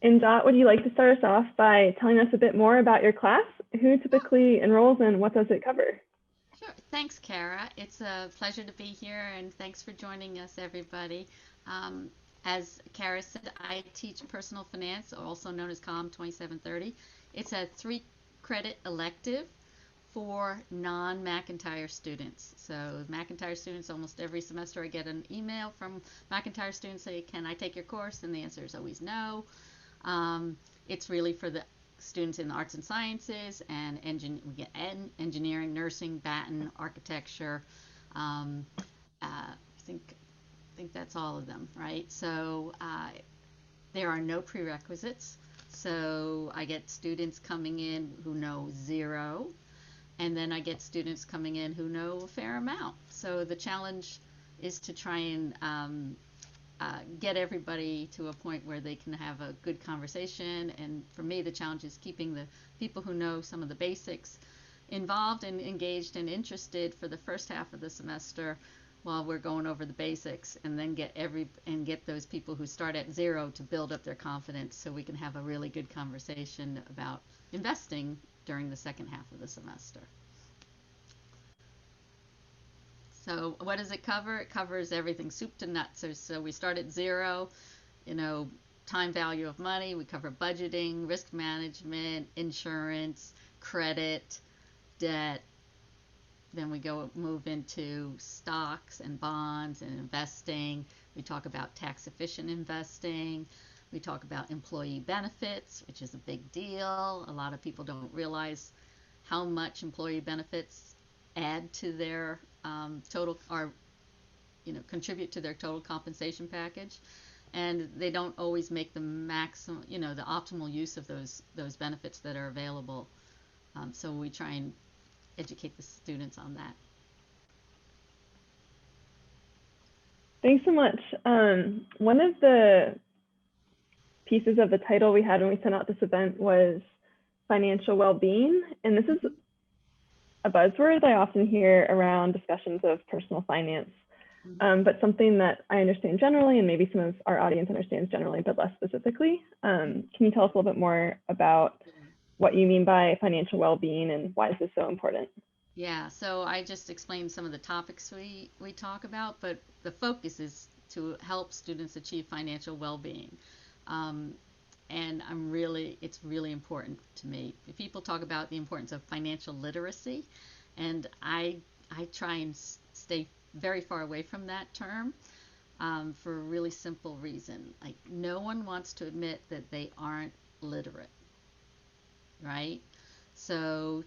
And Dot, would you like to start us off by telling us a bit more about your class? Who typically enrolls and what does it cover? Sure. Thanks, Kara. It's a pleasure to be here, and thanks for joining us, everybody. Um, as Kara said, I teach personal finance, also known as Comm 2730. It's a 3-credit elective for non-McIntire students. So McIntire students, almost every semester I get an email from McIntire students saying, can I take your course? And the answer is always no. It's really for the students in the arts and sciences and we get engineering, nursing, baton, architecture. I think that's all of them, right? So there are no prerequisites. So I get students coming in who know zero, and then I get students coming in who know a fair amount. So the challenge is to try and get everybody to a point where they can have a good conversation. And for me, the challenge is keeping the people who know some of the basics involved and engaged and interested for the first half of the semester while we're going over the basics, and then get those people who start at zero to build up their confidence so we can have a really good conversation about investing during the second half of the semester. So what does it cover? It covers everything, soup to nuts. So we start at zero, time value of money. We cover budgeting, risk management, insurance, credit, debt. Then we move into stocks and bonds and investing. We talk about tax efficient investing. We talk about employee benefits, which is a big deal. A lot of people don't realize how much employee benefits add to their total, or contribute to their total compensation package, and they don't always make the maximum, the optimal use of those benefits that are available. So we try and educate the students on that. Thanks so much. One of the pieces of the title we had when we sent out this event was financial well-being, and this is a buzzword I often hear around discussions of personal finance, but something that I understand generally, and maybe some of our audience understands generally, but less specifically. Can you tell us a little bit more about what you mean by financial well-being and why is this so important? Yeah, so I just explained some of the topics we talk about, but the focus is to help students achieve financial well-being. And it's really important to me. People talk about the importance of financial literacy, and I try and stay very far away from that term for a really simple reason. Like, no one wants to admit that they aren't literate, right? So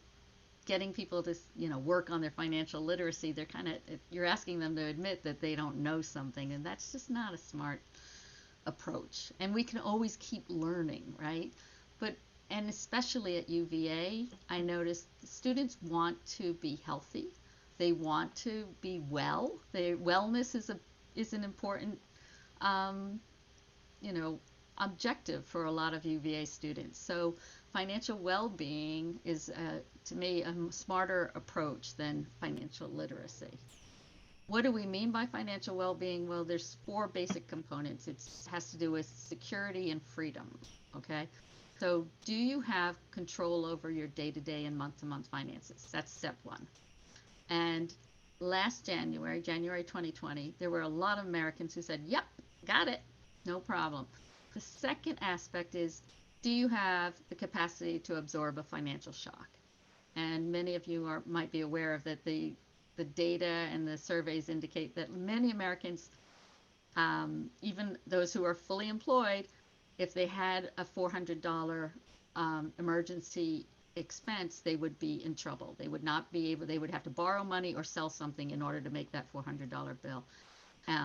getting people to work on their financial literacy, you're asking them to admit that they don't know something, and that's just not a smart approach. And we can always keep learning, right? And especially at UVA, I noticed students want to be healthy. They want to be well. Wellness is an important objective for a lot of UVA students. So financial well-being is, to me, a smarter approach than financial literacy. What do we mean by financial well-being? Well, there's 4 basic components. It has to do with security and freedom, okay? So do you have control over your day-to-day and month-to-month finances? That's step 1. And last January 2020, there were a lot of Americans who said, yep, got it, no problem. The second aspect is, do you have the capacity to absorb a financial shock? And many of you might be aware of that the data and the surveys indicate that many Americans, even those who are fully employed, if they had a $400 emergency expense, they would be in trouble. They would have to borrow money or sell something in order to make that $400 bill,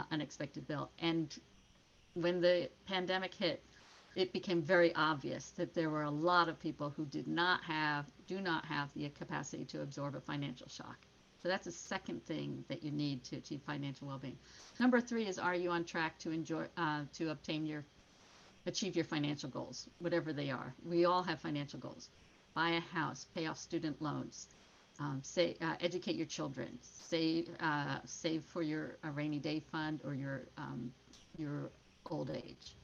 unexpected bill. And when the pandemic hit, it became very obvious that there were a lot of people who do not have the capacity to absorb a financial shock. So that's the second thing that you need to achieve financial well-being. Number 3 is, are you on track to achieve your financial goals, whatever they are? We all have financial goals. Buy a house, pay off student loans, educate your children, save for your rainy day fund or your old age.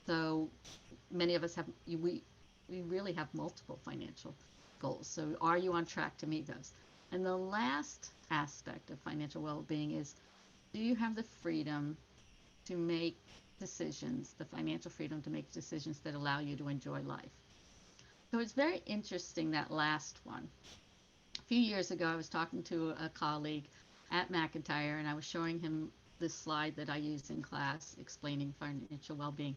So many of us have, we really have multiple financial goals. So are you on track to meet those? And the last aspect of financial well-being is, do you have the freedom to make decisions, the financial freedom to make decisions that allow you to enjoy life? So it's very interesting, that last one. A few years ago, I was talking to a colleague at McIntire, and I was showing him this slide that I use in class explaining financial well-being.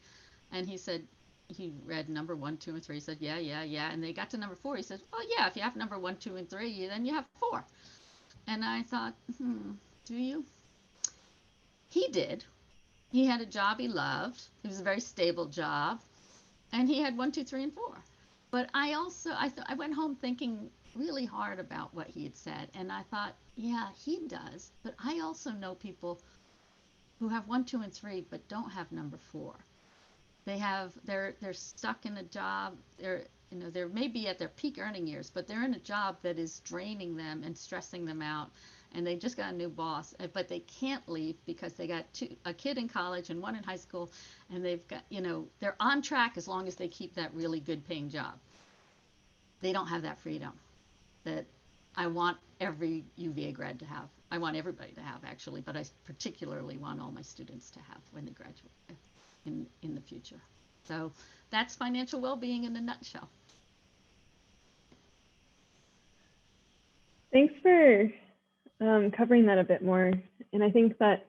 And he said, he read number 1, 2, and 3. He said, yeah, yeah, yeah. And they got to number 4. He said, oh, yeah, if you have number 1, 2, and 3, then you have 4. And I thought, do you? He did. He had a job he loved. It was a very stable job. And he had 1, 2, 3, and 4. But I went home thinking really hard about what he had said. And I thought, yeah, he does. But I also know people who have 1, 2, and 3, but don't have number 4. They're stuck in a job. They're maybe at their peak earning years, but they're in a job that is draining them and stressing them out. And they just got a new boss, but they can't leave because they got a kid in college and one in high school, and they've got, they're on track as long as they keep that really good paying job. They don't have that freedom that I want every UVA grad to have. I want everybody to have, actually, but I particularly want all my students to have when they graduate in the future. So that's financial well-being in a nutshell. Thanks for covering that a bit more. And I think that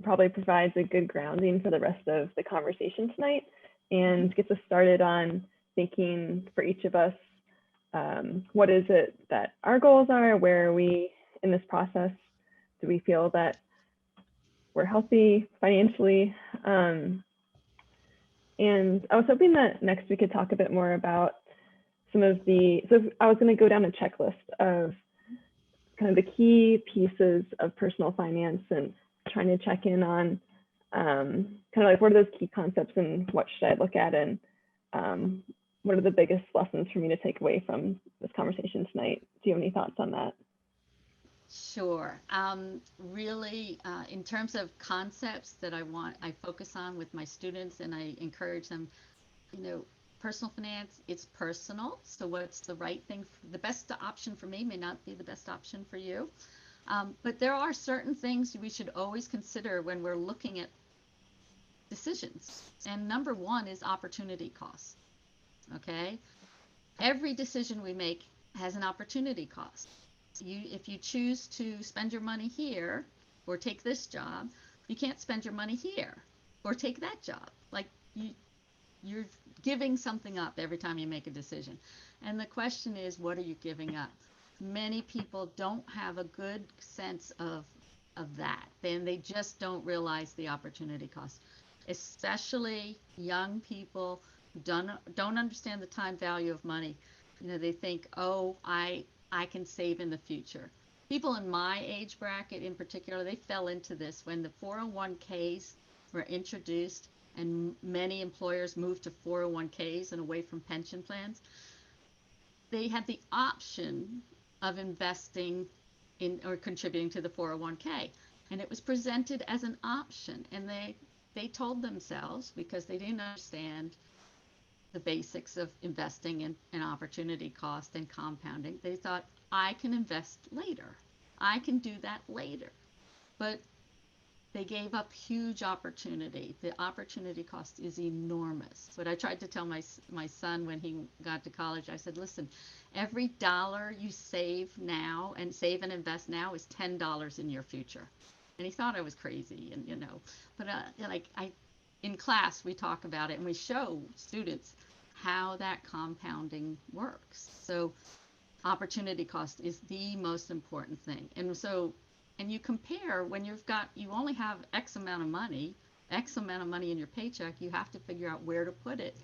probably provides a good grounding for the rest of the conversation tonight and gets us started on thinking for each of us, what is it that our goals are? Where are we in this process? Do we feel that we're healthy financially? And I was hoping that next we could talk a bit more about so I was going to go down a checklist of kind of the key pieces of personal finance and trying to check in on kind of like what are those key concepts and what should I look at, and what are the biggest lessons for me to take away from this conversation tonight? Do you have any thoughts on that? Sure. Really, in terms of concepts that I focus on with my students, and I encourage them, personal finance, it's personal. So what's the right thing? The best option for me may not be the best option for you. But there are certain things we should always consider when we're looking at decisions. And number 1 is opportunity cost. Okay? Every decision we make has an opportunity cost. If you choose to spend your money here or take this job, you can't spend your money here or take that job. Like you're giving something up every time you make a decision. And the question is, what are you giving up? Many people don't have a good sense of that. Then they just don't realize the opportunity cost, especially young people who don't understand the time value of money. They think, oh, I can save in the future. People in my age bracket in particular, they fell into this when the 401ks were introduced and many employers moved to 401ks and away from pension plans. They had the option of investing in or contributing to the 401k, and it was presented as an option, and they told themselves, because they didn't understand the basics of investing and opportunity cost and compounding, they thought, I can invest later. I can do that later. But they gave up huge opportunity. The opportunity cost is enormous. But I tried to tell my son when he got to college, I said, listen, every dollar you save now and save and invest now is $10 in your future. And he thought I was crazy, but in class we talk about it and we show students how that compounding works. So opportunity cost is the most important thing. And you compare when you only have X amount of money in your paycheck, you have to figure out where to put it.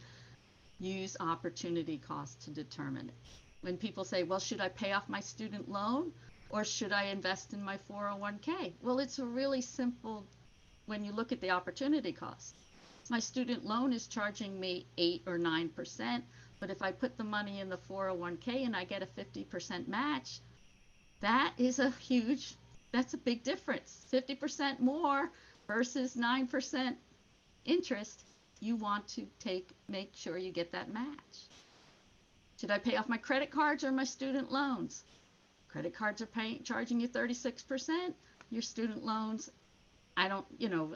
Use opportunity cost to determine it. When people say, well, should I pay off my student loan or should I invest in my 401k? Well, it's really simple when you look at the opportunity cost. My student loan is charging me 8 or 9%, but if I put the money in the 401k and I get a 50% match, that's a big difference. 50% more versus 9% interest you want to make sure you get that match. Should I pay off my credit cards or my student loans? Credit cards are charging you 36%. Your student loans, I don't,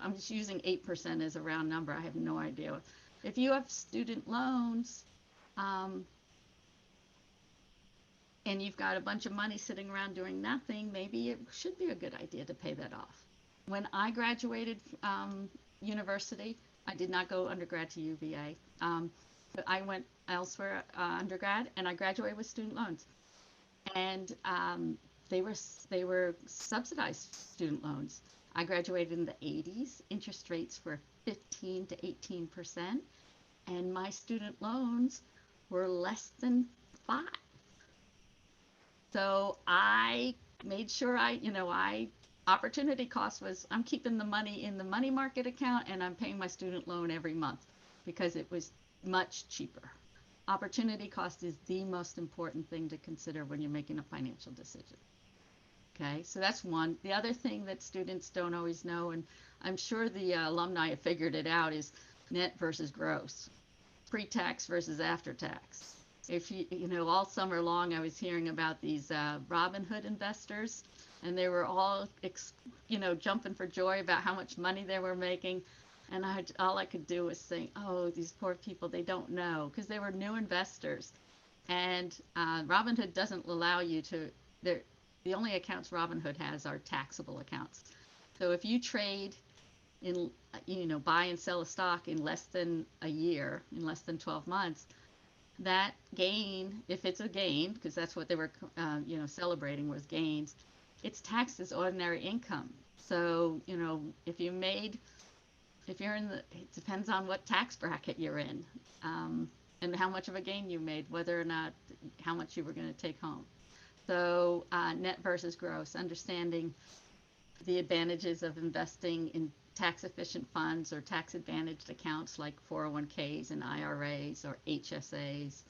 I'm just using 8% as a round number. I have no idea. If you have student loans, and you've got a bunch of money sitting around doing nothing, maybe it should be a good idea to pay that off. When I graduated university, I did not go undergrad to UVA. But I went elsewhere undergrad, and I graduated with student loans. And they were subsidized student loans. I graduated in the 80s. Interest rates were 15 to 18%, and my student loans were less than 5. So I made sure opportunity cost was I'm keeping the money in the money market account and I'm paying my student loan every month because it was much cheaper. Opportunity cost is the most important thing to consider when you're making a financial decision. Okay, so that's one. The other thing that students don't always know, and I'm sure the alumni have figured it out, is net versus gross, pre-tax versus after-tax. If all summer long I was hearing about these Robinhood investors, and they were all, jumping for joy about how much money they were making. And all I could do was think, oh, these poor people, they don't know, because they were new investors. And Robinhood doesn't allow you to, the only accounts Robinhood has are taxable accounts. So if you trade in, buy and sell a stock in less than a year, in less than 12 months, that gain, if it's a gain, because that's what they were, celebrating was gains, it's taxed as ordinary income. So, if you're in it depends on what tax bracket you're in, and how much of a gain you made, whether or not, how much you were going to take home. So, net versus gross, understanding the advantages of investing in tax efficient funds or tax advantaged accounts like 401ks and IRAs or HSAs.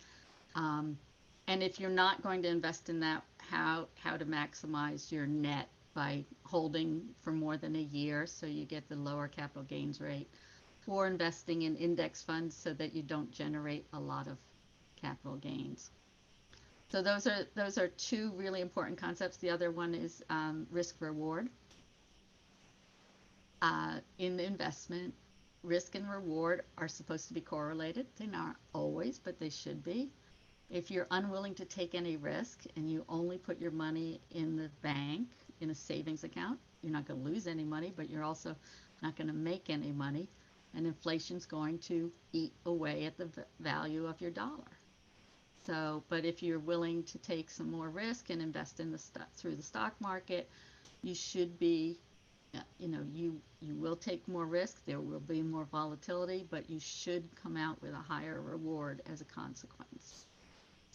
And if you're not going to invest in that, how to maximize your net by holding for more than a year so you get the lower capital gains rate, or investing in index funds so that you don't generate a lot of capital gains. So those are two really important concepts. The other one is risk reward. In the investment, risk and reward are supposed to be correlated. They're not always, but they should be. If you're unwilling to take any risk and you only put your money in the bank, in a savings account, you're not going to lose any money, but you're also not going to make any money. And inflation's going to eat away at the value of your dollar. So, but if you're willing to take some more risk and invest in through the stock market, you should be, you will take more risk. There will be more volatility, but you should come out with a higher reward as a consequence.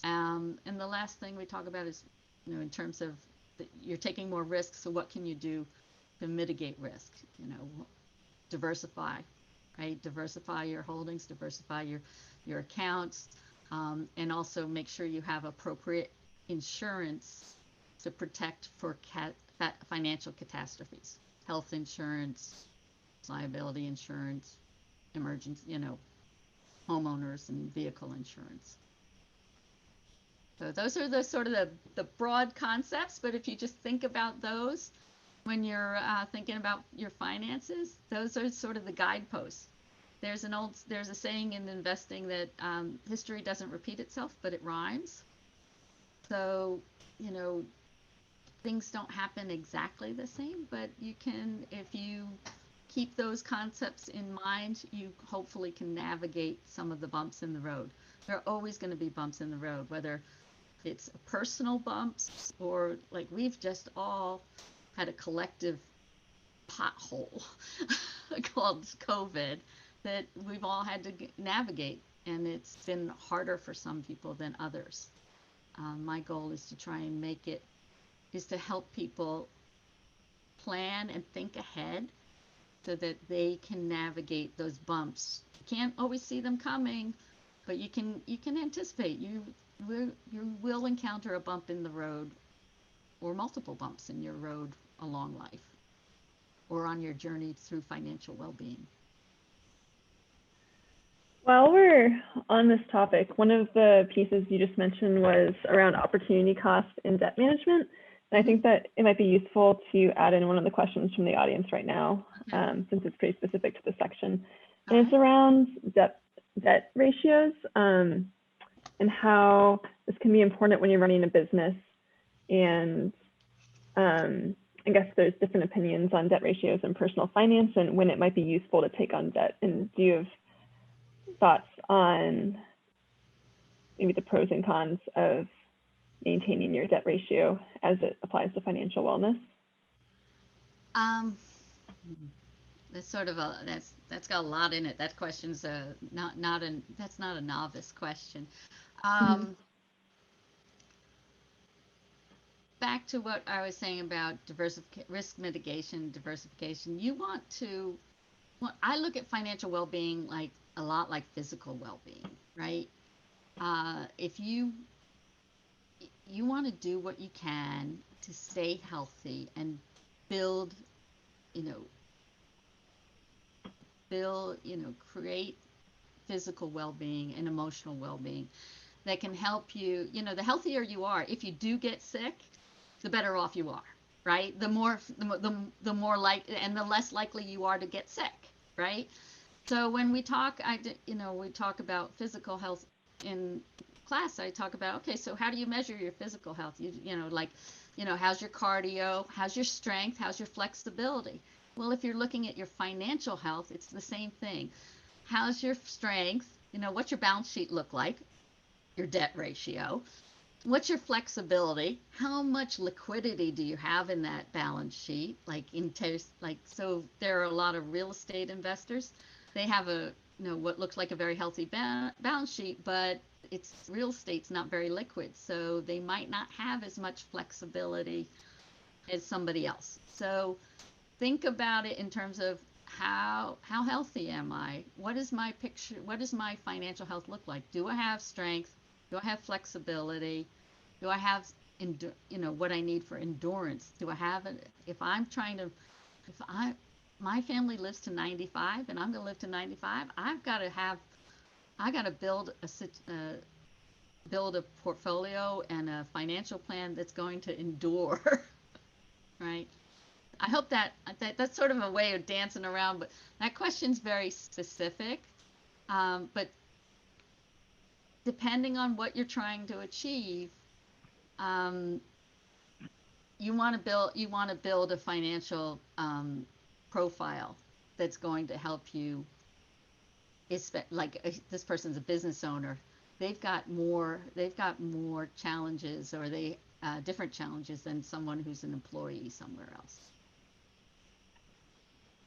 And the last thing we talk about is, in terms of you're taking more risk, so what can you do to mitigate risk? Diversify, right? Diversify your holdings, diversify your accounts, and also make sure you have appropriate insurance to protect for financial catastrophes, health insurance, liability insurance, emergency, homeowners and vehicle insurance. So those are the sort of the broad concepts, but if you just think about those when you're thinking about your finances, those are sort of the guideposts. There's a saying in investing that history doesn't repeat itself, but it rhymes. So, things don't happen exactly the same, but you can, if you keep those concepts in mind, you hopefully can navigate some of the bumps in the road. There are always going to be bumps in the road, whether it's personal bumps or like we've just all had a collective pothole called COVID that we've all had to navigate, and it's been harder for some people than others. My goal is to try and is to help people plan and think ahead so that they can navigate those bumps. You can't always see them coming, but you can anticipate. You will encounter a bump in the road or multiple bumps in your road along life or on your journey through financial well-being. While we're on this topic, one of the pieces you just mentioned was around opportunity cost and debt management. And I think that it might be useful to add in one of the questions from the audience right now, since it's pretty specific to the section. And it's around debt ratios and how this can be important when you're running a business. And I guess there's different opinions on debt ratios and personal finance and when it might be useful to take on debt. And do you have thoughts on maybe the pros and cons of maintaining your debt ratio as it applies to financial wellness? That's sort of that's got a lot in it. That question's that's not a novice question. Back to what I was saying about risk mitigation, diversification. I look at financial well-being like a lot like physical well-being, right? If you want to do what you can to stay healthy and build, create physical well-being and emotional well-being that can help you. The healthier you are, if you do get sick, the better off you are, right? The more and the less likely you are to get sick, right? So when we talk, we talk about physical health in class. I talk about, okay, so how do you measure your physical health? How's your cardio? How's your strength? How's your flexibility? Well, if you're looking at your financial health, it's the same thing. How's your strength? What's your balance sheet look like? Your debt ratio. What's your flexibility? How much liquidity do you have in that balance sheet? So there are a lot of real estate investors. They have what looks like a very healthy balance sheet, but real estate's not very liquid, so they might not have as much flexibility as somebody else. So think about it in terms of how healthy am I? What is my picture? What does my financial health look like? Do I have strength? Do I have flexibility? Do I have what I need for endurance? Do I have it? My family lives to 95 and I'm going to live to 95, I got to build a portfolio and a financial plan that's going to endure, right? I hope that's sort of a way of dancing around, but that question's very specific. But depending on what you're trying to achieve, you want to build a financial profile that's going to help you. Like this person's a business owner, they've got more challenges, or different challenges than someone who's an employee somewhere else.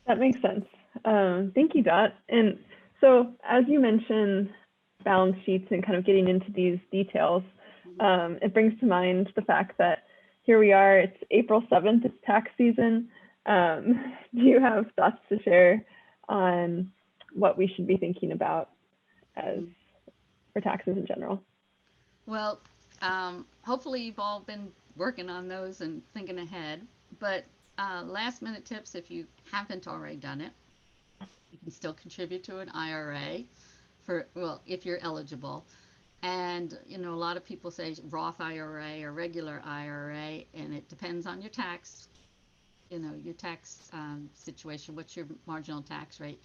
That makes sense. Thank you, Dot. And so as you mentioned balance sheets and kind of getting into these details, it brings to mind the fact that here we are, it's April 7th, it's tax season. Do you have thoughts to share on what we should be thinking about for taxes in general? Well, hopefully you've all been working on those and thinking ahead, but last minute tips, if you haven't already done it, you can still contribute to an IRA if you're eligible. And a lot of people say Roth IRA or regular IRA, and it depends on your tax situation. What's your marginal tax rate?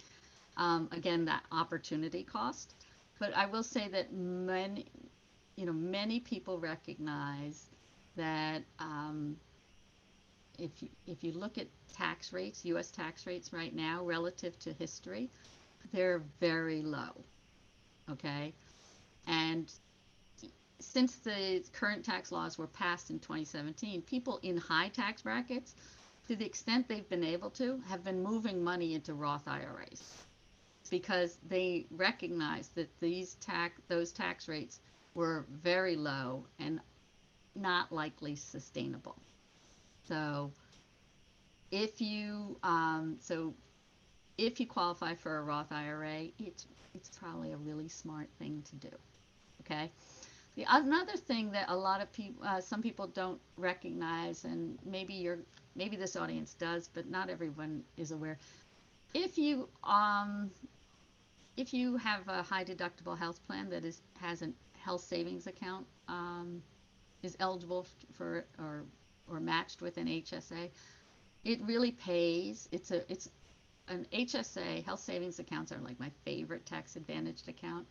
Again, that opportunity cost. But I will say that many people recognize that if you look at tax rates, U.S. tax rates right now relative to history, they're very low. Okay, and since the current tax laws were passed in 2017, people in high tax brackets, to the extent they've been able to, have been moving money into Roth IRAs because they recognize that those tax rates were very low and not likely sustainable. So if you qualify for a Roth IRA, it's probably a really smart thing to do. Okay. Another thing that a lot of people, some people don't recognize, and maybe this audience does, but not everyone is aware. If you if you have a high deductible health plan that has a health savings account, is eligible for or matched with an HSA, it really pays. It's an HSA, health savings accounts are like my favorite tax advantaged account.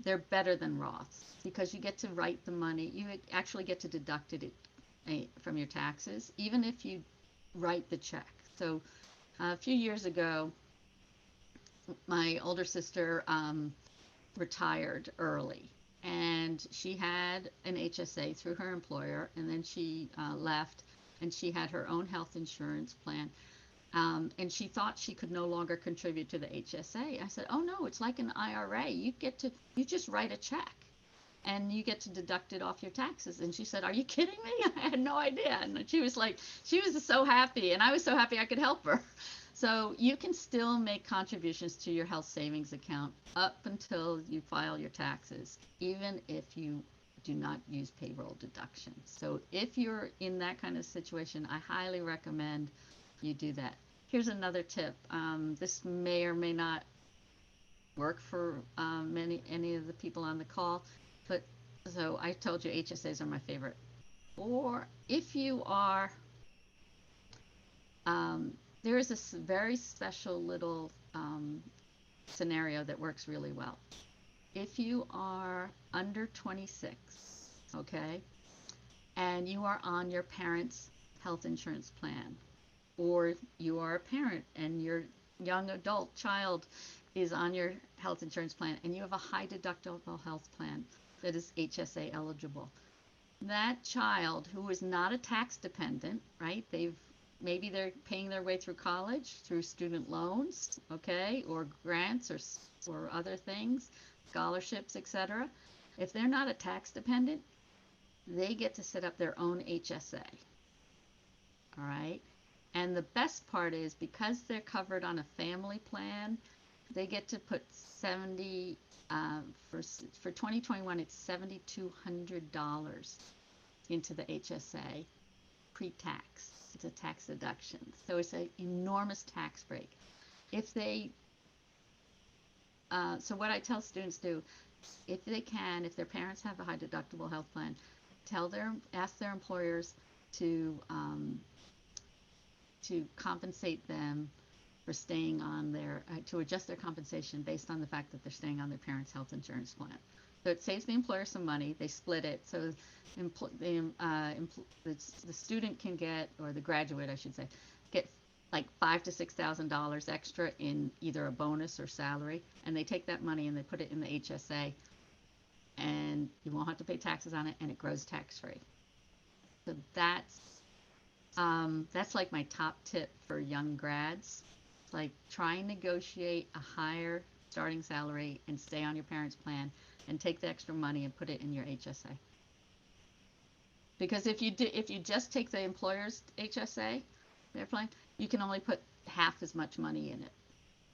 They're better than Roths because you get to write the money. You actually get to deduct it from your taxes, even if you write the check. So a few years ago, my older sister retired early, and she had an HSA through her employer, and then she left, and she had her own health insurance plan. And she thought she could no longer contribute to the HSA. I said, "Oh no, it's like an IRA. You just write a check, and you get to deduct it off your taxes." And she said, "Are you kidding me?" I had no idea. And she was so happy, and I was so happy I could help her. So you can still make contributions to your health savings account up until you file your taxes, even if you do not use payroll deduction. So if you're in that kind of situation, I highly recommend you do that. Here's another tip. This may or may not work for any of the people on the call, but so I told you HSAs are my favorite. Or if you are, there is a very special little scenario that works really well. If you are under 26, okay, and you are on your parents' health insurance plan, or you are a parent and your young adult child is on your health insurance plan, and you have a high deductible health plan that is HSA eligible, that child who is not a tax dependent, right? Maybe they're paying their way through college through student loans, okay, or grants or other things, scholarships, etc. If they're not a tax dependent, they get to set up their own HSA. All right. And the best part is, because they're covered on a family plan, they get to put for 2021, it's $7,200 into the HSA pre-tax. It's a tax deduction. So it's an enormous tax break. So what I tell students do, if they can, if their parents have a high deductible health plan, ask their employers to compensate them for staying on to adjust their compensation based on the fact that they're staying on their parents' health insurance plan. So it saves the employer some money. They split it. So the student can get, or the graduate, I should say, get like $5,000 to $6,000 extra in either a bonus or salary, and they take that money and they put it in the HSA, and you won't have to pay taxes on it, and it grows tax-free. So that's like my top tip for young grads. Like, try and negotiate a higher starting salary and stay on your parents' plan, and take the extra money and put it in your HSA. Because if you just take the employer's HSA, their plan, you can only put half as much money in it.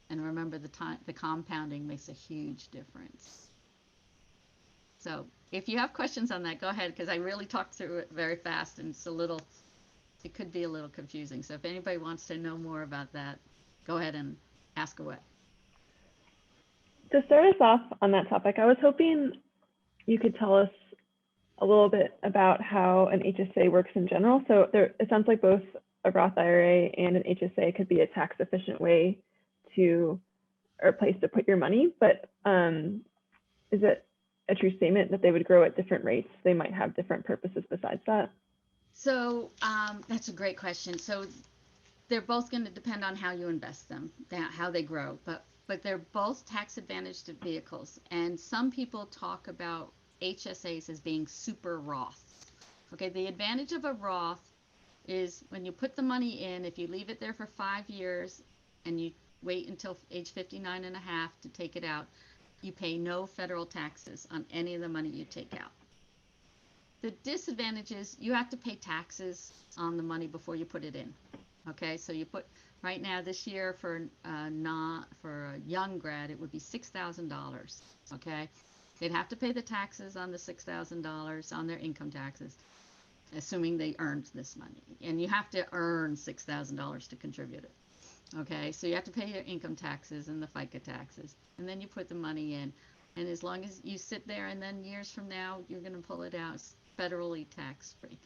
And remember, the compounding makes a huge difference. So if you have questions on that, go ahead, because I really talked through it very fast, and it could be a little confusing. So if anybody wants to know more about that, go ahead and ask away. To start us off on that topic, I was hoping you could tell us a little bit about how an HSA works in general. So it sounds like both a Roth IRA and an HSA could be a tax efficient way or a place to put your money, but is it a true statement that they would grow at different rates? They might have different purposes besides that. So that's a great question. So they're both going to depend on how you invest them, how they grow, but they're both tax advantaged vehicles. And some people talk about HSAs as being super Roths. Okay, the advantage of a Roth is when you put the money in, if you leave it there for 5 years and you wait until age 59 and a half to take it out, you pay no federal taxes on any of the money you take out. The disadvantage is you have to pay taxes on the money before you put it in. Okay, so you put, right now this year for a young grad, it would be $6,000. Okay, they'd have to pay the taxes on the $6,000 on their income taxes, assuming they earned this money, and you have to earn $6,000 to contribute it. Okay, so you have to pay your income taxes and the FICA taxes, and then you put the money in. And as long as you sit there and then years from now, you're going to pull it out, it's federally tax free.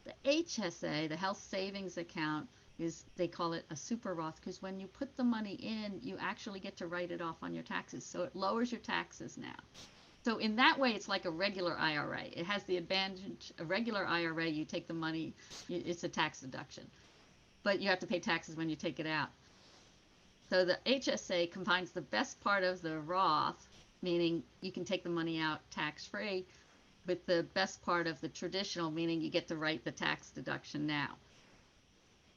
The HSA, the health savings account, is, they call it a super Roth, because when you put the money in, you actually get to write it off on your taxes. So it lowers your taxes now. So in that way, it's like a regular IRA. It has the advantage, a regular IRA, you take the money, it's a tax deduction, but you have to pay taxes when you take it out. So the HSA combines the best part of the Roth, meaning you can take the money out tax-free, with the best part of the traditional, meaning you get to write the tax deduction now.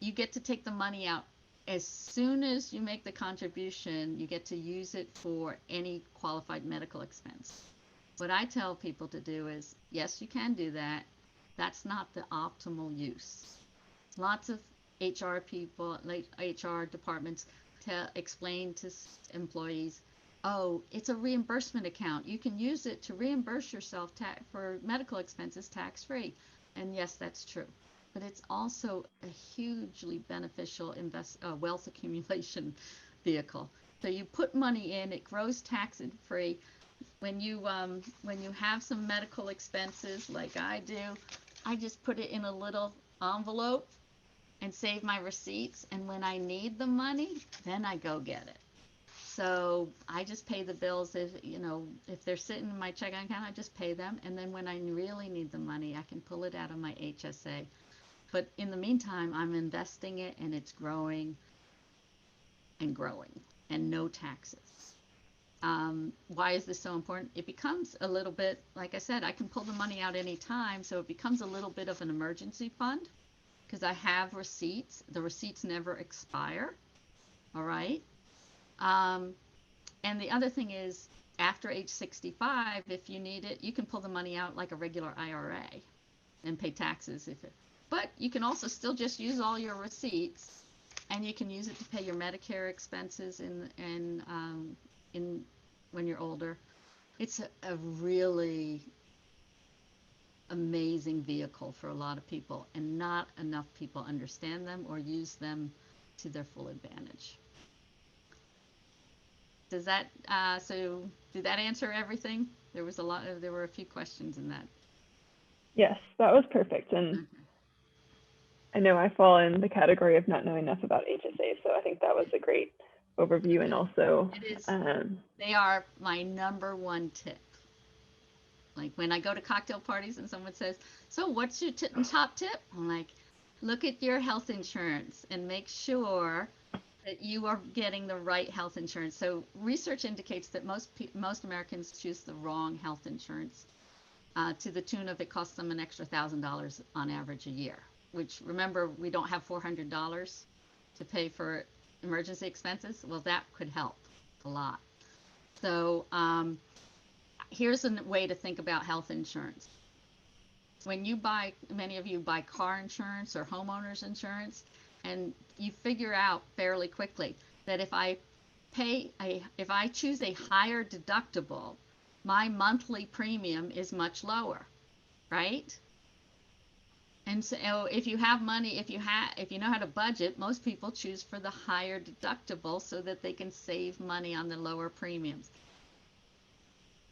You get to take the money out as soon as you make the contribution. You get to use it for any qualified medical expense. What I tell people to do is, yes, you can do that. That's not the optimal use. Lots of HR people, like HR departments, explain to employees, oh, it's a reimbursement account. You can use it to reimburse yourself for medical expenses tax-free. And yes, that's true. But it's also a hugely beneficial wealth accumulation vehicle. So you put money in, it grows tax-free. When you have some medical expenses like I do, I just put it in a little envelope and save my receipts, and when I need the money, then I go get it. So I just pay the bills. If they're sitting in my checking account, I just pay them, and then when I really need the money, I can pull it out of my HSA. But in the meantime, I'm investing it, and it's growing and growing, and no taxes. Why is this so important? It becomes a little bit, like I said, I can pull the money out anytime, so it becomes a little bit of an emergency fund, because I have receipts. The receipts never expire. All right. And the other thing is, after age 65, if you need it, you can pull the money out like a regular IRA and pay taxes but you can also still just use all your receipts, and you can use it to pay your Medicare expenses in when you're older. It's a really amazing vehicle for a lot of people, and not enough people understand them or use them to their full advantage. Does that so did that answer everything? There were a few questions in that. Yes, that was perfect. And I know I fall in the category of not knowing enough about HSA, so I think that was a great overview. And also, it is, they are my number one tip. Like when I go to cocktail parties and someone says, so what's your top tip? I'm like, look at your health insurance and make sure that you are getting the right health insurance. So research indicates that most Americans choose the wrong health insurance, to the tune of it costs them an extra $1,000 on average a year, which, remember, we don't have $400 to pay for emergency expenses. Well, that could help a lot. So here's a way to think about health insurance. When you buy, many of you buy car insurance or homeowners insurance, and you figure out fairly quickly that if I choose a higher deductible, my monthly premium is much lower, right? And so if you have money, if you know how to budget, most people choose for the higher deductible so that they can save money on the lower premiums.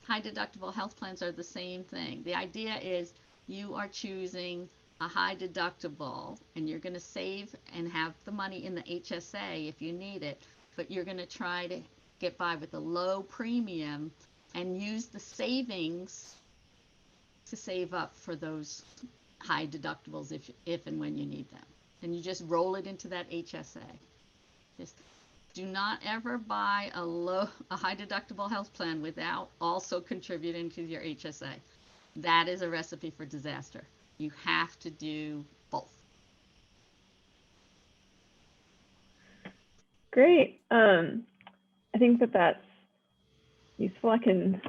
High deductible health plans are the same thing. The idea is you are choosing a high deductible, and you're going to save and have the money in the HSA if you need it, but you're going to try to get by with a low premium and use the savings to save up for those high deductibles if and when you need them. And you just roll it into that HSA. Just do not ever buy a high deductible health plan without also contributing to your HSA. That is a recipe for disaster. You have to do both. Great. I think that's useful. I can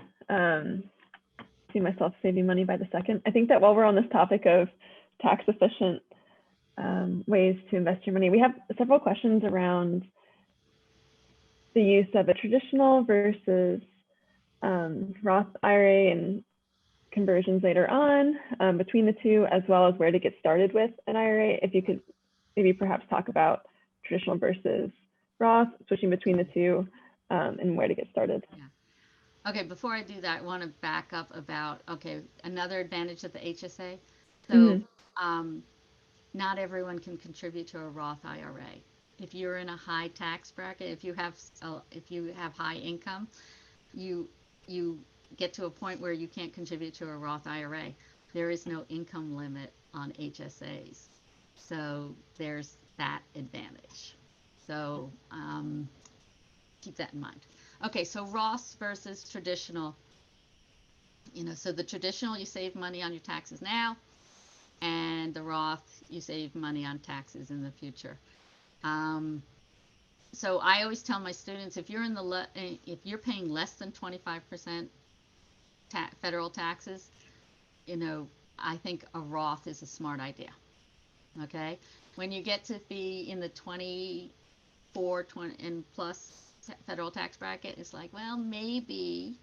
see myself saving money by the second. I think that while we're on this topic of tax efficient ways to invest your money, we have several questions around the use of a traditional versus Roth IRA and conversions later on, between the two, as well as where to get started with an IRA. If you could maybe perhaps talk about traditional versus Roth, switching between the two, and where to get started. Yeah. Okay, before I do that, I want to back up about, okay, another advantage of the HSA. So, um, not everyone can contribute to a Roth IRA. If you're in a high tax bracket, if you have high income, you you get to a point where you can't contribute to a Roth IRA. There is no income limit on HSAs, so there's that advantage. So keep that in mind. Okay, so Roth versus traditional. So the traditional, you save money on your taxes now, and the Roth, you save money on taxes in the future. Um, so I always tell my students, if you're paying less than 25% federal taxes, I think a Roth is a smart idea. Okay, when you get to be in the 24, 20 and plus federal tax bracket, it's like, well, maybe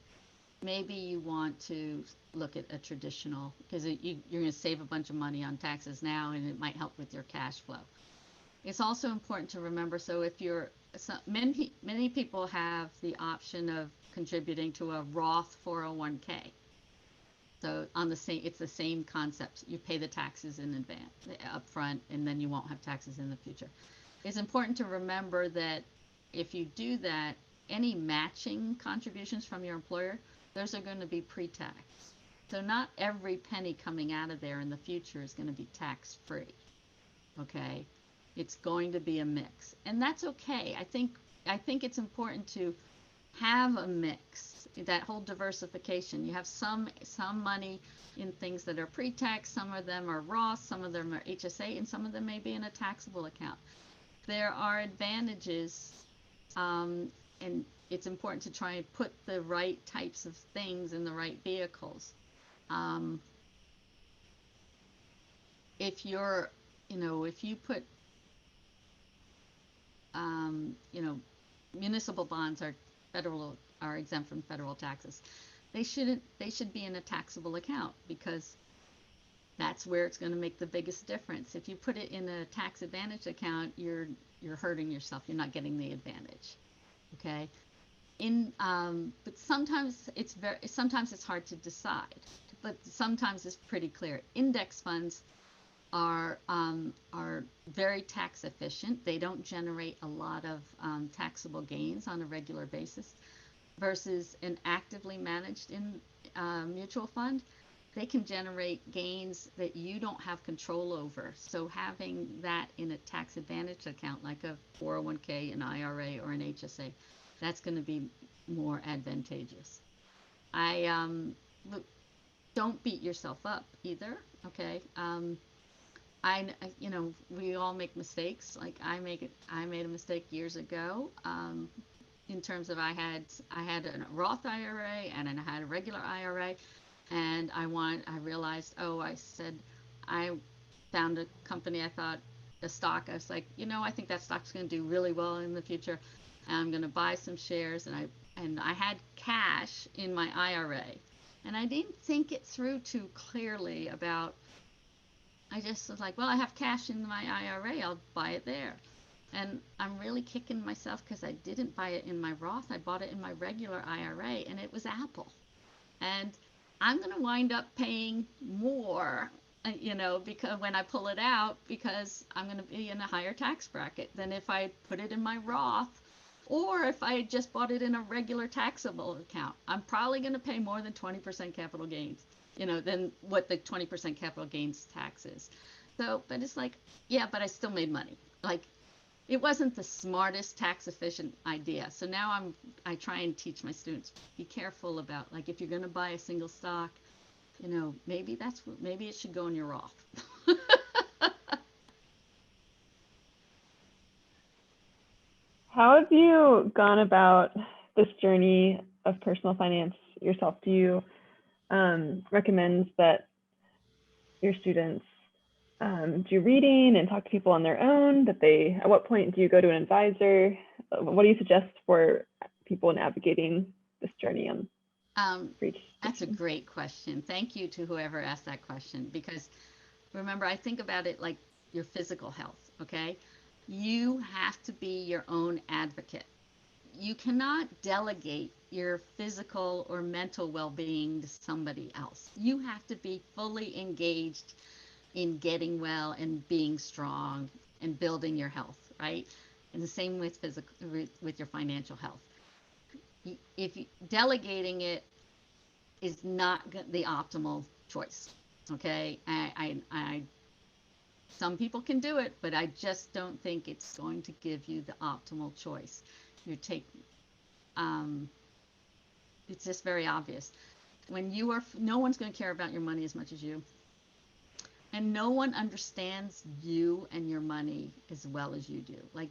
you want to look at a traditional, because you're going to save a bunch of money on taxes now, and it might help with your cash flow. It's also important to remember, so if many people have the option of contributing to a Roth 401k. So it's the same concept. You pay the taxes in advance, up front, and then you won't have taxes in the future. It's important to remember that if you do that, any matching contributions from your employer, those are going to be pre-tax. So not every penny coming out of there in the future is going to be tax-free. Okay? It's going to be a mix. And that's okay. I think it's important to have a mix, that whole diversification. You have some money in things that are pre-tax, some of them are Roth, some of them are HSA, and some of them may be in a taxable account. There are advantages, and it's important to try and put the right types of things in the right vehicles. If you put, municipal bonds are exempt from federal taxes. They should be in a taxable account, because that's where it's going to make the biggest difference. If you put it in a tax advantage account, you're hurting yourself. You're not getting the advantage. Okay. But sometimes it's hard to decide, but sometimes it's pretty clear. Index funds are very tax efficient. They don't generate a lot of taxable gains on a regular basis, versus an actively managed mutual fund. They can generate gains that you don't have control over. So having that in a tax advantage account, like a 401k, an IRA, or an HSA, that's going to be more advantageous. Don't beat yourself up either. Okay. We all make mistakes. Like I made a mistake years ago. In terms of I had a Roth IRA and I had a regular IRA, and I realized, I found a company, a stock. I was like, I think that stock's going to do really well in the future. And I'm going to buy some shares, and I had cash in my IRA, and I didn't think it through too clearly about. I just was like, well, I have cash in my IRA, I'll buy it there. And I'm really kicking myself because I didn't buy it in my Roth. I bought it in my regular IRA, and it was Apple. And I'm going to wind up paying more, because when I pull it out, because I'm going to be in a higher tax bracket than if I put it in my Roth, or if I had just bought it in a regular taxable account. I'm probably going to pay more than 20% capital gains, than what the 20% capital gains tax is. So, but it's like, yeah, but I still made money. Like, it wasn't the smartest tax efficient idea. So now I try and teach my students, be careful about, like, if you're going to buy a single stock, maybe it should go in your Roth. How have you gone about this journey of personal finance yourself? Do you recommend that your students do reading and talk to people on their own? At what point do you go to an advisor? What do you suggest for people navigating this journey on reach? That's a great question. Thank you to whoever asked that question, because remember, I think about it like your physical health. Okay. You have to be your own advocate. You cannot delegate your physical or mental well-being to somebody else. You have to be fully engaged in getting well and being strong and building your health, right? And the same with physical, with your financial health. If delegating it is not the optimal choice, okay? Some people can do it, but I just don't think it's going to give you the optimal choice. You take, um, it's just very obvious. When you are, no one's going to care about your money as much as you, and no one understands you and your money as well as you do. Like,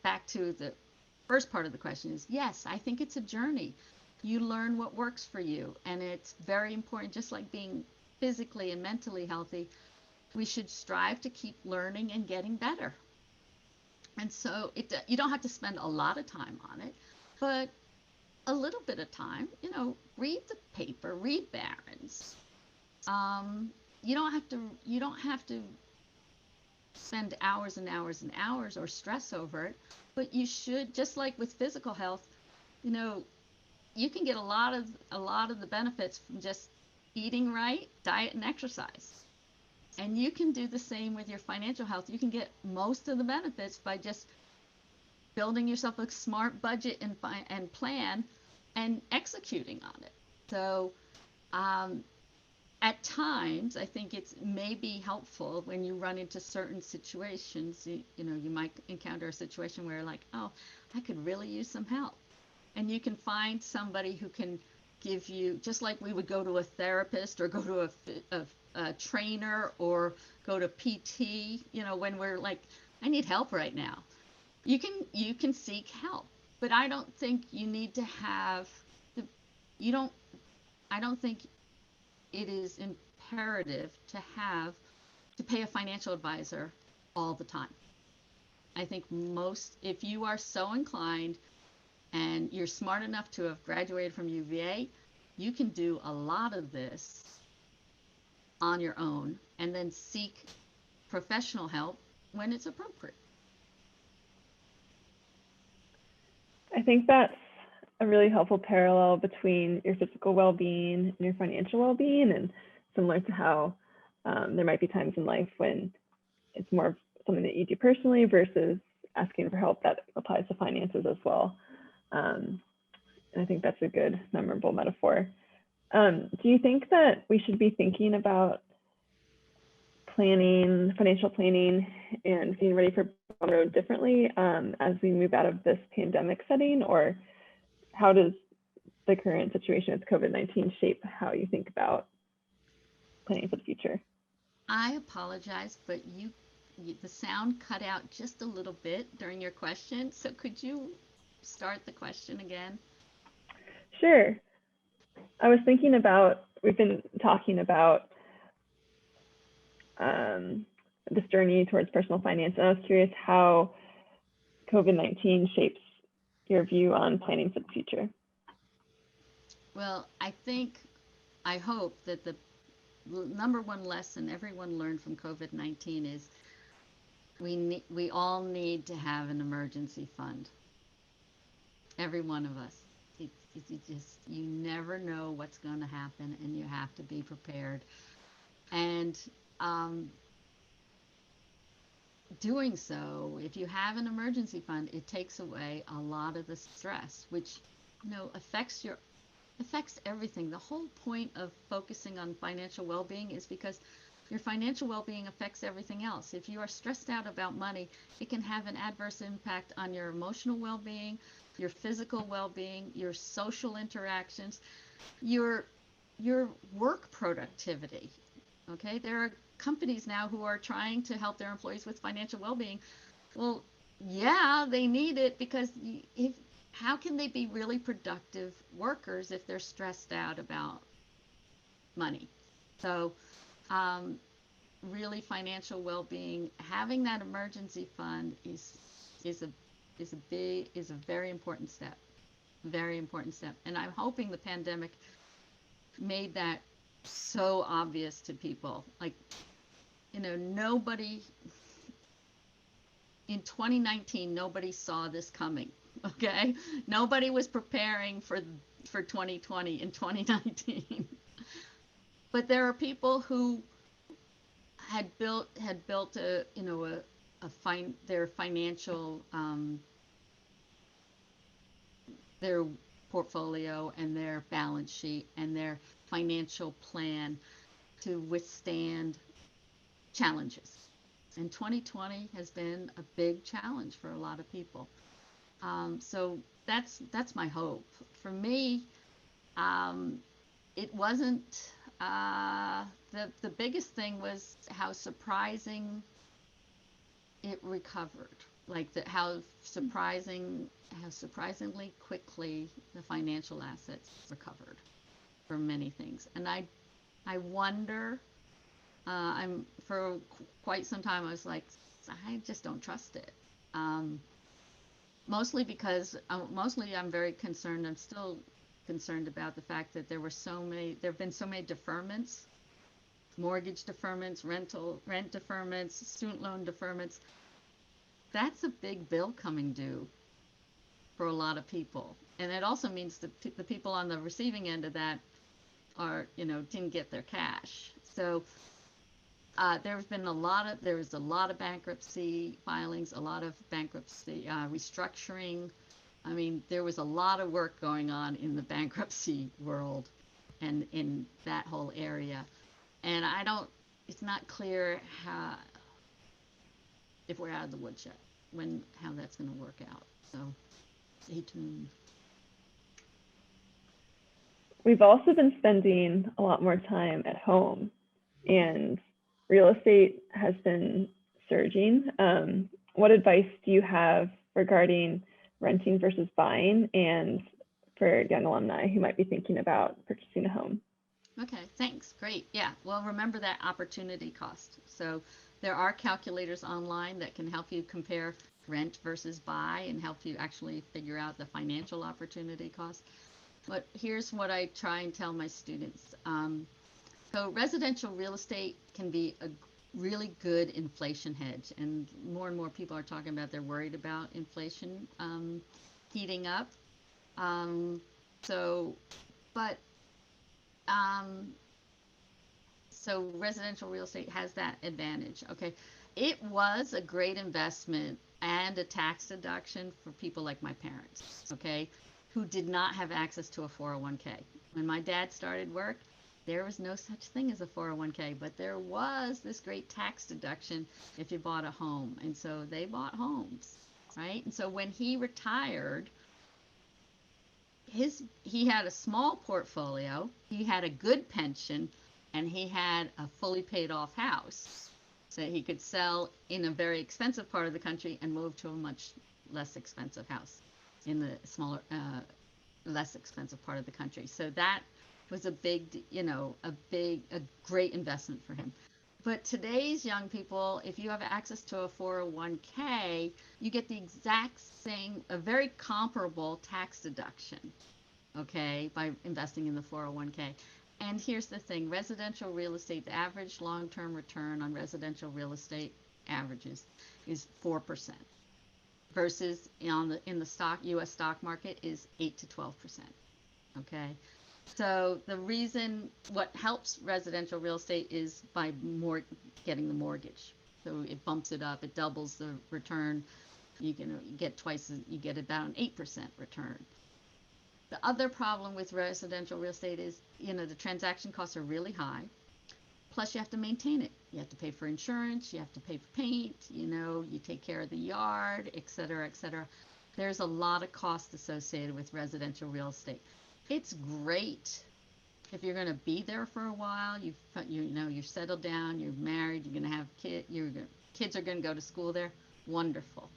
back to the first part of the question is, yes, I think it's a journey. You learn what works for you, and it's very important, just like being physically and mentally healthy, we should strive to keep learning and getting better. And so you don't have to spend a lot of time on it, but a little bit of time, read the paper, read Barron's. You don't have to spend hours and hours and hours or stress over it, but you should, just like with physical health, you can get a lot of the benefits from just eating right, diet and exercise. And you can do the same with your financial health. You can get most of the benefits by just building yourself a smart budget and plan and executing on it. So at times, I think it's maybe helpful when you run into certain situations. You might encounter a situation where, like, oh, I could really use some help. And you can find somebody who can give you, just like we would go to a therapist or go to a trainer or go to PT, when we're like, I need help right now. You can seek help, but I don't think you need to have you don't I don't think it is imperative to pay a financial advisor all the time. I think if you are so inclined and you're smart enough to have graduated from UVA, you can do a lot of this on your own and then seek professional help when it's appropriate. I think that's a really helpful parallel between your physical well-being and your financial well-being, and similar to how there might be times in life when it's more of something that you do personally versus asking for help that applies to finances as well. And I think that's a good, memorable metaphor. Do you think that we should be thinking about financial planning and getting ready for on the road differently as we move out of this pandemic setting, or how does the current situation with COVID-19 shape how you think about planning for the future? I apologize, but the sound cut out just a little bit during your question. So could you start the question again? Sure. I was thinking about, we've been talking about this journey towards personal finance, and I was curious how COVID-19 shapes your view on planning for the future. Well, I hope that the number one lesson everyone learned from COVID-19 is we all need to have an emergency fund. Every one of us. You never know what's going to happen, and you have to be prepared. And doing so, if you have an emergency fund, it takes away a lot of the stress, which affects everything. The whole point of focusing on financial well-being is because your financial well-being affects everything else. If you are stressed out about money, it can have an adverse impact on your emotional well-being, your physical well-being, your social interactions, your work productivity. Okay, there are companies now who are trying to help their employees with financial well-being. Well, yeah, they need it, because how can they be really productive workers if they're stressed out about money? So really, financial well-being, having that emergency fund is a very important step. Very important step. And I'm hoping the pandemic made that so obvious to people. Like, nobody in 2019, nobody saw this coming. Okay, nobody was preparing for 2020 in 2019. But there are people who had built a their financial their portfolio and their balance sheet and their financial plan to withstand challenges. And 2020 has been a big challenge for a lot of people. So that's my hope. For me, it wasn't the biggest thing was how surprising it recovered. Like how surprisingly quickly the financial assets recovered for many things. And I wonder. I'm for quite some time I was like, I just don't trust it. Mostly because mostly I'm very concerned. I'm still concerned about the fact that there have been so many deferments, mortgage deferments, rent deferments, student loan deferments. That's a big bill coming due for a lot of people, and it also means that the people on the receiving end of that are didn't get their cash. So there was a lot of bankruptcy filings, a lot of bankruptcy restructuring. I mean, there was a lot of work going on in the bankruptcy world and in that whole area. And it's not clear if we're out of the woods yet, how that's going to work out. So stay tuned. We've also been spending a lot more time at home, and real estate has been surging. What advice do you have regarding renting versus buying, and for young alumni who might be thinking about purchasing a home? Okay, thanks. Great. Yeah. Well, remember that opportunity cost. So there are calculators online that can help you compare rent versus buy and help you actually figure out the financial opportunity cost. But here's what I try and tell my students. So residential real estate can be a really good inflation hedge, and more people are talking about they're worried about inflation heating up. So, but so residential real estate has that advantage. Okay, it was a great investment and a tax deduction for people like my parents. Okay, who did not have access to a 401k. When my dad started work, there was no such thing as a 401k, but there was this great tax deduction if you bought a home. And so they bought homes, right? And so when he retired, he had a small portfolio, he had a good pension, and he had a fully paid off house that he could sell in a very expensive part of the country and move to a much less expensive house in the smaller, less expensive part of the country. So that was a great investment for him. But today's young people, if you have access to a 401k, you get the exact same, a very comparable tax deduction, okay, by investing in the 401k. And here's the thing, residential real estate, the average long-term return on residential real estate averages is 4%, versus in the U.S. stock market is 8 to 12%, okay? So what helps residential real estate is by getting the mortgage. So it bumps it up, it doubles the return. You get you get about an 8% return. The other problem with residential real estate is, the transaction costs are really high. Plus you have to maintain it. You have to pay for insurance, you have to pay for paint, you take care of the yard, et cetera, et cetera. There's a lot of cost associated with residential real estate. It's great if you're going to be there for a while. You're settled down, you're married, you're going to have kids are going to go to school there. Wonderful,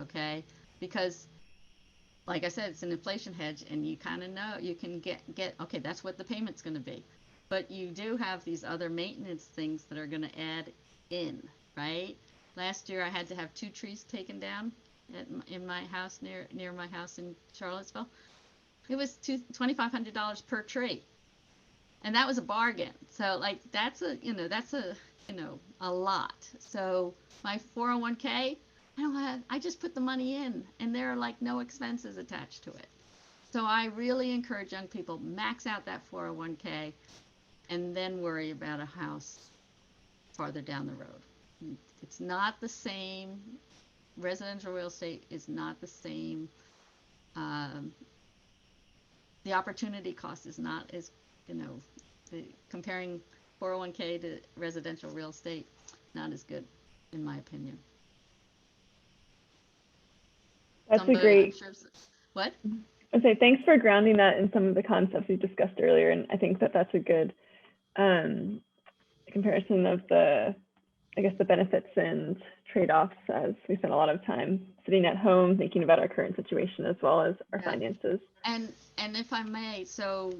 okay? Because, like I said, it's an inflation hedge, and you kind of know you can get okay. That's what the payment's going to be, but you do have these other maintenance things that are going to add in, right? Last year I had to have 2 trees taken down in my house near my house in Charlottesville. It was $2,500 per tree, and that was a bargain. So that's a lot. So my 401k, I just put the money in, and there are like no expenses attached to it. So I really encourage young people, max out that 401k and then worry about a house farther down the road. It's not the same. Residential real estate is not the same. Um, the opportunity cost is not as, comparing 401k to residential real estate, not as good, in my opinion. That's a great. What? I say thanks for grounding that in some of the concepts we discussed earlier, and I think that that's a good comparison of the benefits and trade-offs, as we spent a lot of time sitting at home thinking about our current situation as well as our finances. And if I may, so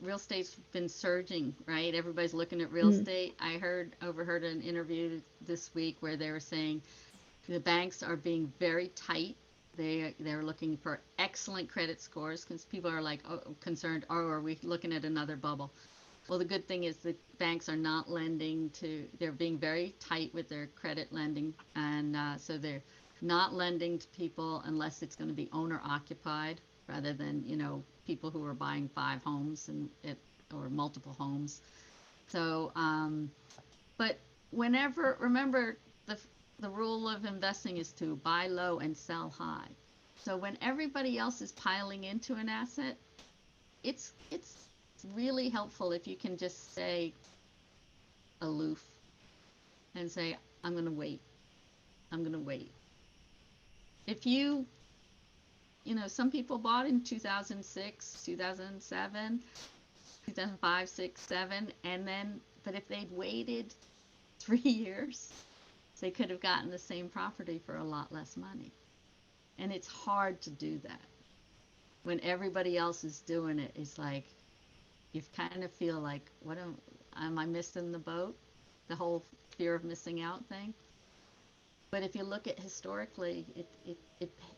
real estate's been surging, right? Everybody's looking at real estate. I overheard an interview this week where they were saying the banks are being very tight. They're looking for excellent credit scores because people are like concerned, are we looking at another bubble? Well, the good thing is the banks are not lending they're being very tight with their credit lending, and so they're not lending to people unless it's going to be owner occupied rather than people who are buying 5 homes or multiple homes. So but remember the rule of investing is to buy low and sell high. So when everybody else is piling into an asset, it's really helpful if you can just stay aloof and say, I'm going to wait. If some people bought in 2006, 2007, 2005, 6, 7, but if they'd waited 3 years, they could have gotten the same property for a lot less money. And it's hard to do that. When everybody else is doing it, it's like, you kind of feel like, am I missing the boat? The whole fear of missing out thing. But if you look at historically, it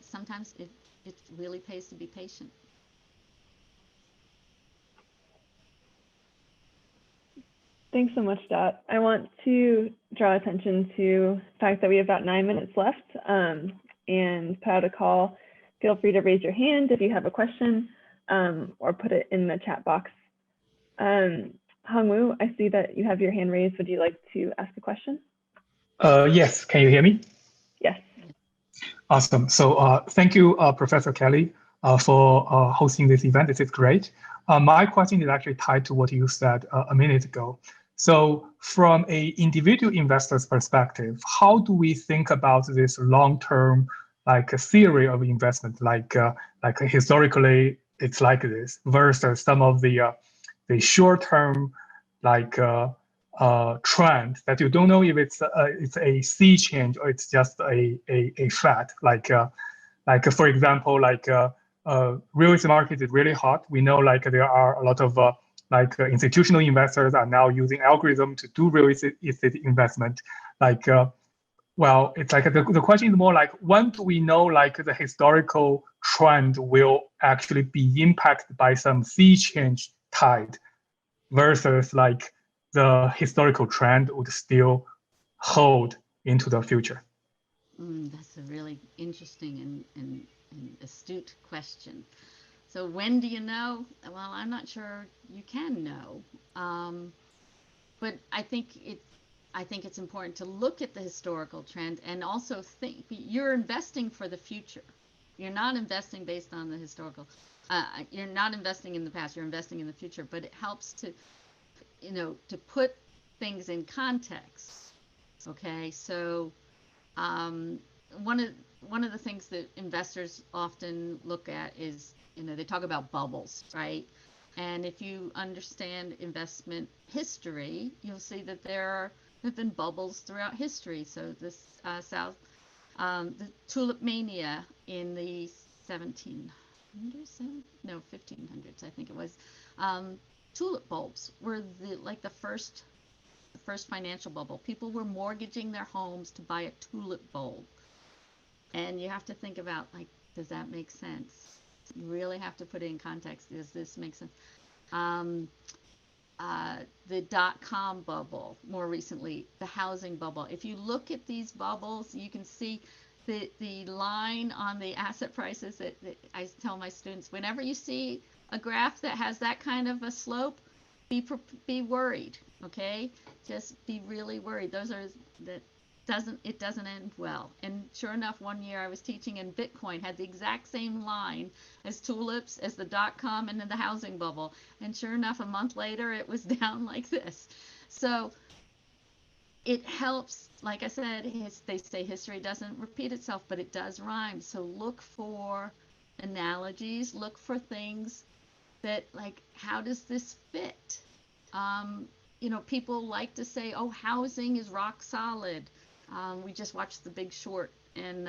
sometimes it really pays to be patient. Thanks so much, Dot. I want to draw attention to the fact that we have about 9 minutes left and put out a call. Feel free to raise your hand if you have a question or put it in the chat box. Hongwoo, I see that you have your hand raised. Would you like to ask a question? Yes, can you hear me? Yes. Awesome. So thank you, Professor Kelly, for hosting this event. This is great. My question is actually tied to what you said a minute ago. So from an individual investor's perspective, how do we think about this long-term like a theory of investment, like historically it's like this versus some of the short-term like trend that you don't know if it's a sea change or it's just a fad. Like for example, real estate market is really hot. We know like there are a lot of institutional investors are now using algorithm to do real estate investment. Well, it's like the question is more like, when do we know like the historical trend will actually be impacted by some sea change tide versus like the historical trend would still hold into the future? That's a really interesting and astute question. So when do you know? Well, I'm not sure you can know, but I think it's important to look at the historical trend and also think you're investing for the future. You're not investing based on the historical. You're not investing in the past. You're investing in the future. But it helps to put things in context. Okay, so one of the things that investors often look at is they talk about bubbles, right? And if you understand investment history, you'll see that there have been bubbles throughout history. So this the tulip mania in the 1500s, I think it was. Tulip bulbs were the first financial bubble. People were mortgaging their homes to buy a tulip bulb. And you have to think about, like, does that make sense? You really have to put it in context. Does this make sense? The .com bubble, more recently, the housing bubble. If you look at these bubbles, you can see the line on the asset prices that I tell my students, whenever you see a graph that has that kind of a slope, be worried, okay? Just be really worried. Those are that it doesn't end well. And sure enough, one year I was teaching and Bitcoin had the exact same line as tulips, as the .com and then the housing bubble. And sure enough, a month later, it was down like this. So it helps, like I said, they say history doesn't repeat itself, but it does rhyme. So look for analogies, look for things that, like, how does this fit? People like to say, oh, housing is rock solid. We just watched The Big Short, and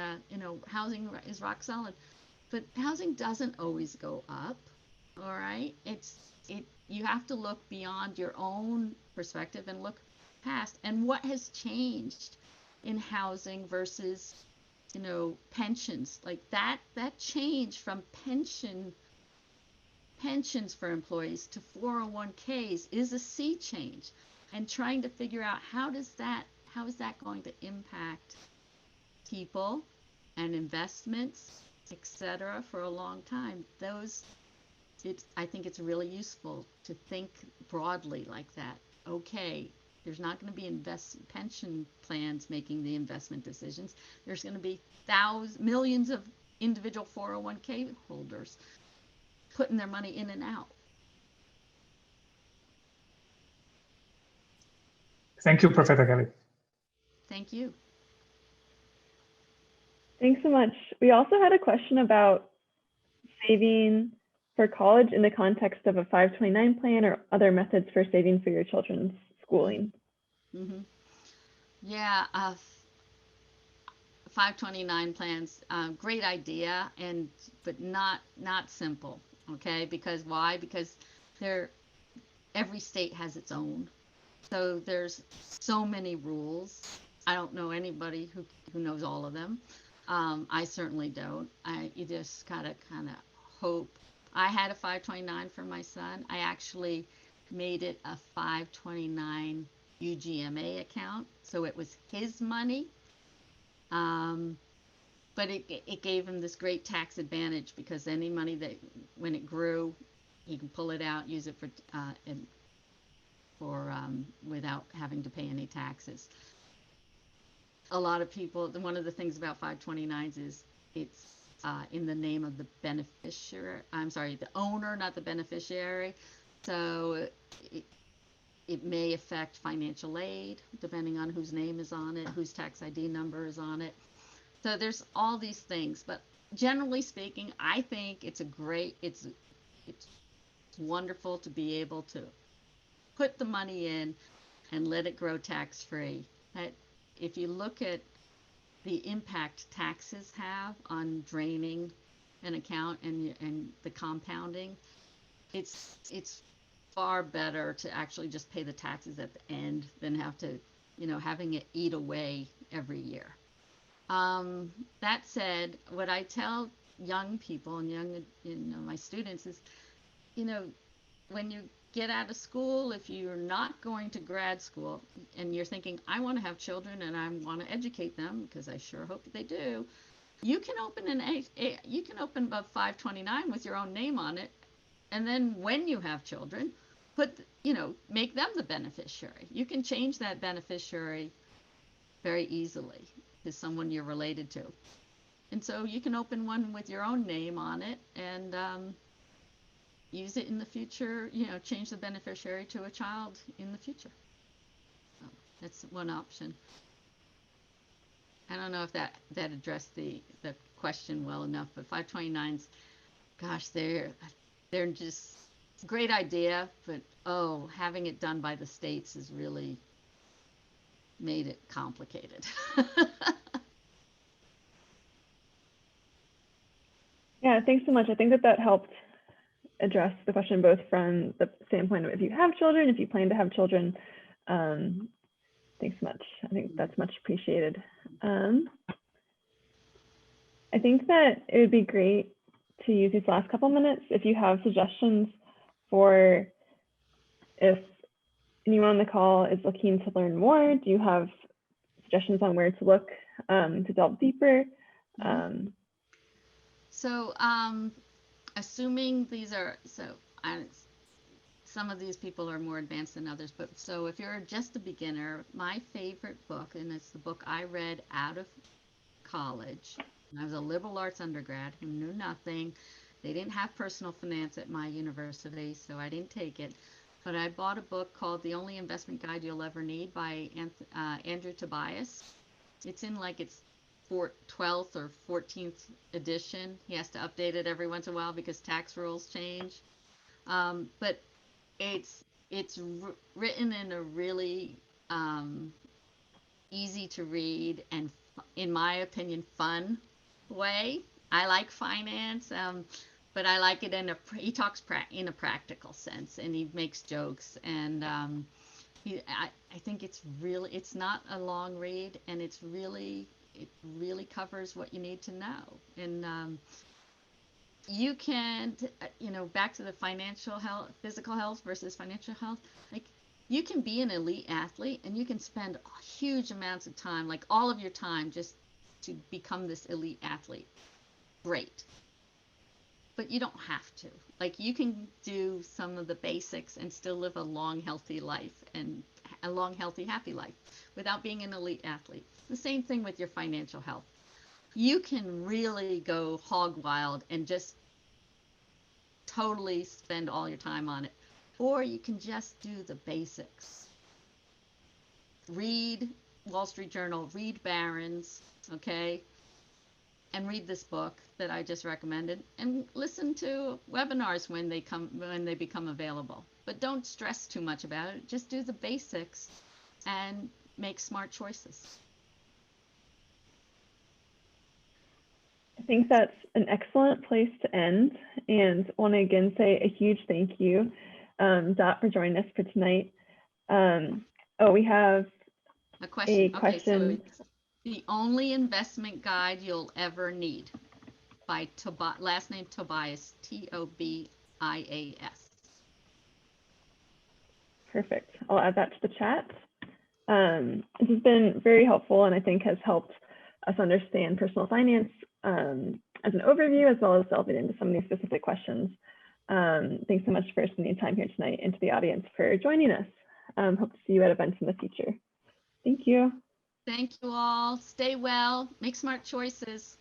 housing is rock solid, but housing doesn't always go up. All right, you have to look beyond your own perspective and look past, and what has changed in housing versus pensions, like that change from pensions for employees to 401ks is a sea change, and trying to figure out how is that going to impact people and investments, etc., for a long time. I think it's really useful to think broadly like that. Okay, there's not going to be pension plans making the investment decisions. There's going to be millions of individual 401k holders putting their money in and out. Thank you, Professor Kelly. Thank you. Thanks so much. We also had a question about saving for college in the context of a 529 plan or other methods for saving for your children's schooling. Mm-hmm. Yeah, 529 plans, great idea, but not simple. Okay, because why? Because every state has its own. So there's so many rules. I don't know anybody who knows all of them. I certainly don't. You just gotta kind of hope. I had a 529 for my son. I actually made it a 529 UGMA account, so it was his money. But it gave him this great tax advantage, because any money that, when it grew, he can pull it out, use it without having to pay any taxes. A lot of people, one of the things about 529s is it's in the name of the beneficiary. I'm sorry, the owner, not the beneficiary. So it may affect financial aid depending on whose name is on it, whose tax ID number is on it. So there's all these things, but generally speaking, I think it's wonderful to be able to put the money in and let it grow tax-free. If you look at the impact taxes have on draining an account and the compounding, it's far better to actually just pay the taxes at the end than have to, having it eat away every year. That said, what I tell young people and my students is, when you get out of school, if you're not going to grad school and you're thinking, I want to have children and I want to educate them, because I sure hope that they do, you can open a 529 with your own name on it, and then when you have children, make them the beneficiary. You can change that beneficiary very easily to someone you're related to, and so you can open one with your own name on it and use it in the future, change the beneficiary to a child in the future. So that's one option. I don't know if that addressed the question well enough, but 529s, gosh, they're just a great idea, but having it done by the states has really made it complicated. Yeah, thanks so much. I think that helped address the question both from the standpoint of if you have children, if you plan to have children. Thanks so much. I think that's much appreciated. I think that it would be great to use these last couple minutes if you have suggestions for if anyone on the call is looking to learn more. Do you have suggestions on where to look to delve deeper? So assuming these are, some of these people are more advanced than others, but so if you're just a beginner, my favorite book, and it's the book I read out of college. I was a liberal arts undergrad who knew nothing. They didn't have personal finance at my university, so I didn't take it. But I bought a book called The Only Investment Guide You'll Ever Need by Andrew Tobias. It's in like its 12th or 14th edition. He has to update it every once in a while because tax rules change. But it's written in a really easy to read and, in my opinion, fun way. I like finance, but I like it he talks in a practical sense, and he makes jokes, and I think it's not a long read, and it really covers what you need to know. And you can, back to the financial health, physical health versus financial health, like you can be an elite athlete and you can spend huge amounts of time, like all of your time, just to become this elite athlete. Great. But you don't have to. Like, you can do some of the basics and still live a long, healthy life, and a long, healthy, happy life without being an elite athlete. The same thing with your financial health. You can really go hog wild and just totally spend all your time on it. Or you can just do the basics. Read Wall Street Journal, read Barron's, okay? And read this book that I just recommended, and listen to webinars when they become available. But don't stress too much about it. Just do the basics and make smart choices. I think that's an excellent place to end, and want to again say a huge thank you, Dot, for joining us for tonight. We have a question. Okay, so The Only Investment Guide You'll Ever Need by last name Tobias, Tobias. Perfect. I'll add that to the chat. This has been very helpful, and I think has helped us understand personal finance as an overview, as well as delving into some of these specific questions. Thanks so much for spending time here tonight, and to the audience for joining us. Hope to see you at events in the future. Thank you. Thank you all. Stay well. Make smart choices.